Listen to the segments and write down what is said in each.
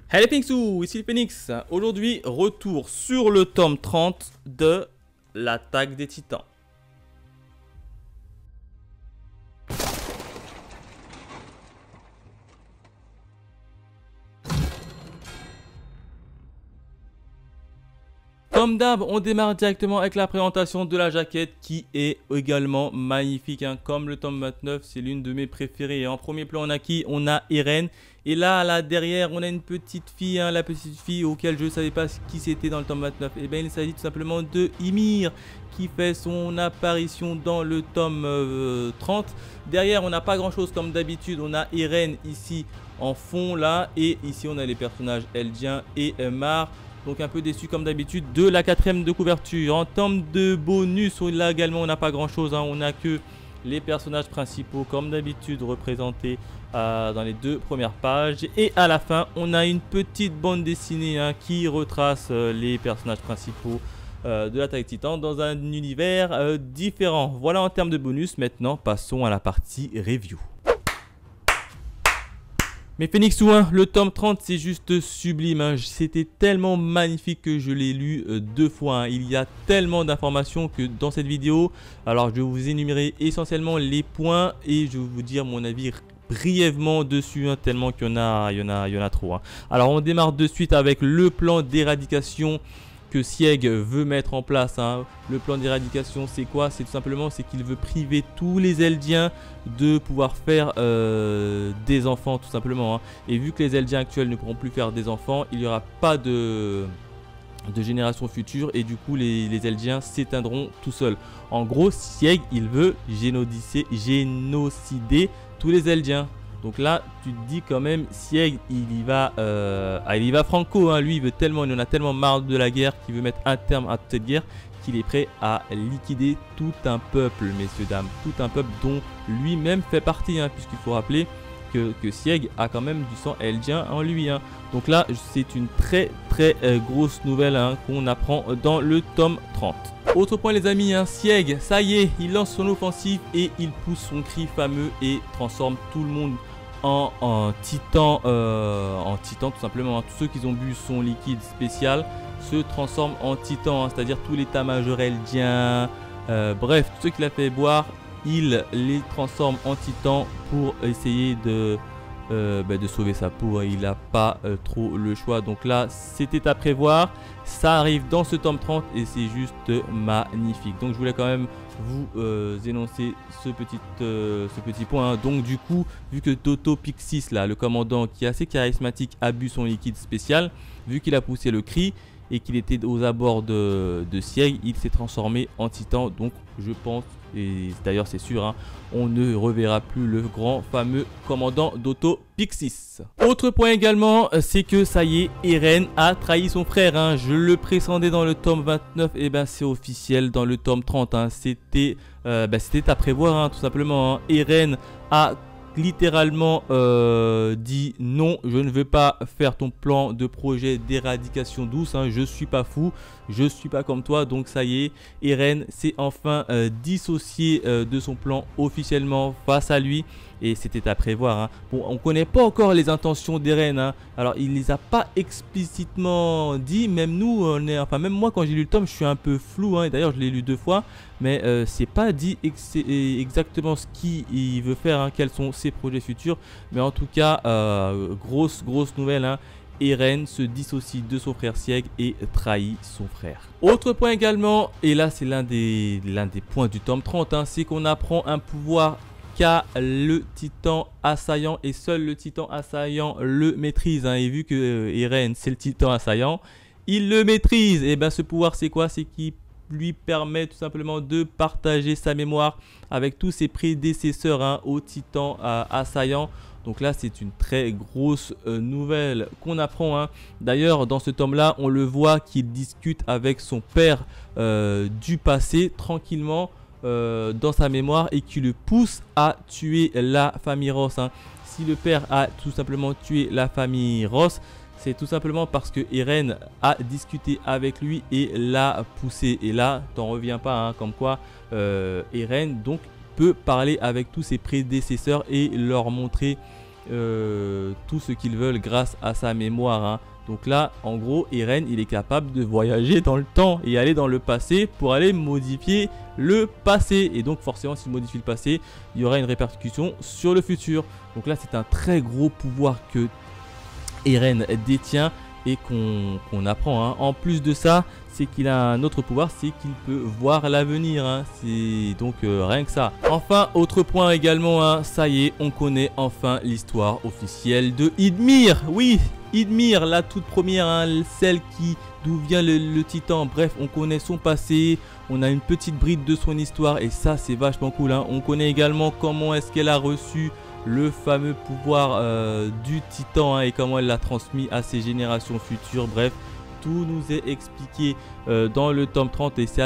Hey les Pingsou, ici le Phoenix. Aujourd'hui, retour sur le tome 30 de l'attaque des Titans. Comme d'hab, on démarre directement avec la présentation de la jaquette qui est également magnifique. Comme le tome 29, c'est l'une de mes préférées. Et en premier plan, on a qui? On a Eren. Et là derrière, on a une petite fille, la petite fille auquel je ne savais pas qui c'était dans le tome 29. Et bien, il s'agit tout simplement de Ymir qui fait son apparition dans le tome 30. Derrière, on n'a pas grand chose comme d'habitude. On a Eren ici en fond là. Et ici, on a les personnages Eldien et Mar. Donc un peu déçu comme d'habitude de la quatrième de couverture. En termes de bonus, là également on n'a pas grand chose. On n'a que les personnages principaux comme d'habitude représentés dans les deux premières pages. Et à la fin on a une petite bande dessinée qui retrace les personnages principaux de l'attaque Titan dans un univers différent. Voilà en termes de bonus. Maintenant passons à la partie review. Mais Phoenix ou le tome 30 c'est juste sublime, C'était tellement magnifique que je l'ai lu deux fois, Il y a tellement d'informations que dans cette vidéo, alors je vais vous énumérer essentiellement les points et je vais vous dire mon avis brièvement dessus, tellement qu'il y en a trop. Alors on démarre de suite avec le plan d'éradication que Sieg veut mettre en place. Le plan d'éradication c'est quoi? C'est tout simplement qu'il veut priver tous les Eldiens de pouvoir faire des enfants tout simplement. Et vu que les Eldiens actuels ne pourront plus faire des enfants, il n'y aura pas de génération future et du coup les Eldiens s'éteindront tout seuls. En gros Sieg il veut génocider tous les Eldiens. Donc là, tu te dis quand même, Sieg, il y va franco. Lui, il en a tellement marre de la guerre qu'il veut mettre un terme à toute cette guerre qu'il est prêt à liquider tout un peuple, messieurs, dames. Tout un peuple dont lui-même fait partie, puisqu'il faut rappeler que Sieg a quand même du sang eldien en lui. Donc là, c'est une très grosse nouvelle qu'on apprend dans le tome 30. Autre point les amis, Sieg, ça y est, il lance son offensive et il pousse son cri fameux et transforme tout le monde en titan tout simplement. Tous ceux qui ont bu son liquide spécial se transforment en titan, c'est-à-dire tous les états-majors eldiens, bref, tous ceux qu'il a fait boire, il les transforme en titan pour essayer de sauver sa peau. Il n'a pas trop le choix. Donc là, c'était à prévoir. Ça arrive dans ce tome 30 et c'est juste magnifique. Donc je voulais quand même vous énoncer ce petit point. Donc du coup, vu que Toto Pixis, là, le commandant qui est assez charismatique, a bu son liquide spécial, vu qu'il a poussé le cri et qu'il était aux abords de Sieg, il s'est transformé en titan. Donc je pense, et d'ailleurs c'est sûr, on ne reverra plus le grand fameux commandant d'Otto Pixis. Autre point également, c'est que ça y est, Eren a trahi son frère. Je le pressendais dans le tome 29, et ben c'est officiel dans le tome 30. C'était à prévoir, tout simplement. Eren a littéralement dit non, je ne veux pas faire ton plan de projet d'éradication douce, je suis pas fou, je suis pas comme toi. Donc ça y est, Eren s'est enfin dissocié de son plan officiellement face à lui et c'était à prévoir. Bon, on connaît pas encore les intentions d'Eren, alors il les a pas explicitement dit, même nous même moi quand j'ai lu le tome je suis un peu flou, et d'ailleurs je l'ai lu deux fois, mais c'est pas dit exactement ce qu'il veut faire, quels sont ses projets futurs, mais en tout cas grosse nouvelle, Eren se dissocie de son frère Sieg et trahit son frère. Autre point également, et là c'est l'un des points du tome 30, c'est qu'on apprend un pouvoir qu'a le titan assaillant et seul le titan assaillant le maîtrise, et vu que Eren c'est le titan assaillant, il le maîtrise. Et ben ce pouvoir c'est quoi? C'est qu'il lui permet tout simplement de partager sa mémoire avec tous ses prédécesseurs au titan assaillant. Donc là c'est une très grosse nouvelle qu'on apprend. D'ailleurs dans ce tome là on le voit qu'il discute avec son père du passé tranquillement dans sa mémoire et qui le pousse à tuer la famille Ross. Si le père a tout simplement tué la famille Ross, c'est tout simplement parce que Eren a discuté avec lui et l'a poussé. Et là, t'en reviens pas, comme quoi Eren donc peut parler avec tous ses prédécesseurs et leur montrer tout ce qu'ils veulent grâce à sa mémoire, hein. Donc là, en gros, Eren, il est capable de voyager dans le temps et aller dans le passé pour aller modifier le passé. Et donc forcément, s'il modifie le passé, il y aura une répercussion sur le futur. Donc là, c'est un très gros pouvoir que Eren détient et qu'on apprend, hein. En plus de ça, c'est qu'il a un autre pouvoir, c'est qu'il peut voir l'avenir, hein. C'est donc rien que ça. Enfin, autre point également, hein, ça y est, on connaît enfin l'histoire officielle de Ydmir. Oui, Ydmir, la toute première, hein, celle d'où vient le titan. Bref, on connaît son passé, on a une petite bride de son histoire et ça, c'est vachement cool, hein. On connaît également comment est-ce qu'elle a reçu le fameux pouvoir du titan, hein, et comment elle l'a transmis à ses générations futures. Bref, tout nous est expliqué dans le tome 30 et c'est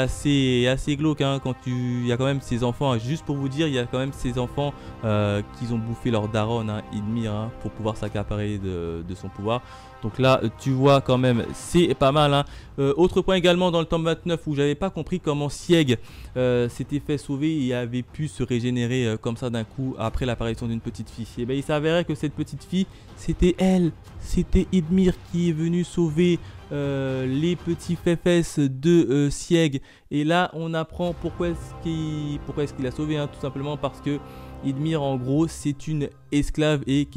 assez glauque, hein, quand il y a quand même ces enfants, hein, juste pour vous dire, il y a quand même ces enfants qui ont bouffé leur daronne, hein, Ydmir, hein, pour pouvoir s'accaparer de son pouvoir. Donc là, tu vois quand même, c'est pas mal, hein. Autre point également dans le tome 29 où j'avais pas compris comment Sieg s'était fait sauver et avait pu se régénérer comme ça d'un coup après l'apparition d'une petite fille. Et ben il s'avérait que cette petite fille, c'était elle, c'était Ydmir qui est venu sauver les petits fesses de Sieg. Et là, on apprend pourquoi est-ce qu'il a sauvé, hein, tout simplement parce que Ydmir, en gros, c'est une esclave et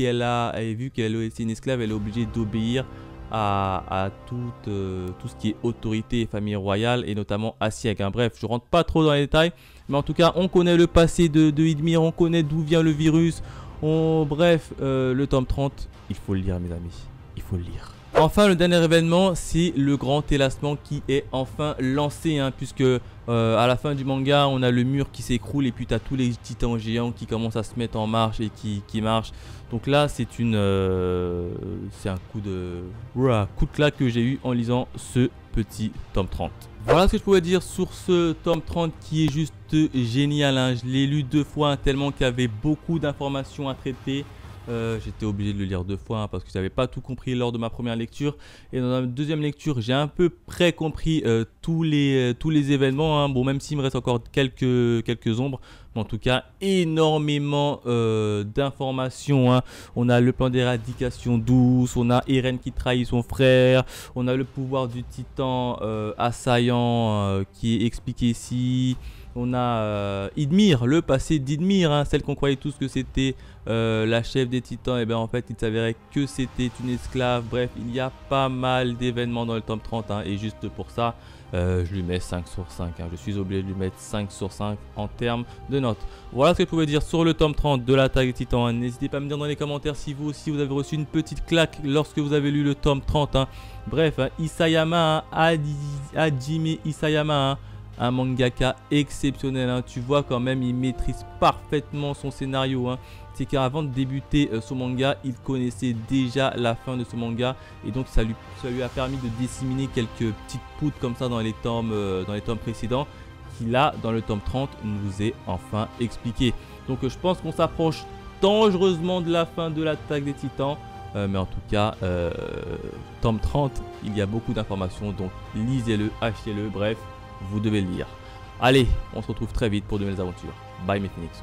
vu qu'elle est une esclave, elle est obligée d'obéir à tout ce qui est autorité et famille royale et notamment à Sieg, hein. Bref, je rentre pas trop dans les détails, mais en tout cas, on connaît le passé de Ydmir, on connaît d'où vient le virus. Bref, le tome 30, il faut le lire, mes amis, il faut le lire. Enfin, le dernier événement, c'est le grand terrassement qui est enfin lancé, hein, puisque à la fin du manga, on a le mur qui s'écroule et puis tu as tous les titans géants qui commencent à se mettre en marche et qui marchent. Donc là, c'est un coup de claque que j'ai eu en lisant ce petit tome 30. Voilà ce que je pouvais dire sur ce tome 30 qui est juste génial, hein. Je l'ai lu 2 fois, hein, tellement qu'il y avait beaucoup d'informations à traiter. J'étais obligé de le lire 2 fois, hein, parce que je n'avais pas tout compris lors de ma première lecture. Et dans la deuxième lecture, j'ai un peu près compris tous les événements, hein. Bon, même s'il me reste encore quelques ombres. Mais en tout cas, énormément d'informations, hein. On a le plan d'éradication douce, on a Eren qui trahit son frère, on a le pouvoir du titan assaillant qui est expliqué ici. On a Ydmir, le passé d'Ydmir, hein, celle qu'on croyait tous que c'était la chef des titans. Et bien en fait, il s'avérait que c'était une esclave. Bref, il y a pas mal d'événements dans le tome 30, hein, et juste pour ça, je lui mets 5 sur 5. Hein. Je suis obligé de lui mettre 5 sur 5 en termes de notes. Voilà ce que je pouvais dire sur le tome 30 de l'attaque des titans. Hein. N'hésitez pas à me dire dans les commentaires si vous aussi vous avez reçu une petite claque lorsque vous avez lu le tome 30. Hein. Bref, hein, Isayama, hein, Hajime Isayama, hein, un mangaka exceptionnel, hein. Tu vois quand même, il maîtrise parfaitement son scénario, hein. C'est qu'avant de débuter son manga, il connaissait déjà la fin de ce manga et donc ça lui a permis de disséminer quelques petites poudres comme ça dans les tomes précédents, qui là dans le tome 30 nous est enfin expliqué. Donc je pense qu'on s'approche dangereusement de la fin de l'attaque des titans, mais en tout cas tome 30, il y a beaucoup d'informations, donc lisez-le, achetez-le, bref, vous devez le lire. Allez, on se retrouve très vite pour de nouvelles aventures. Bye mes Phoenix.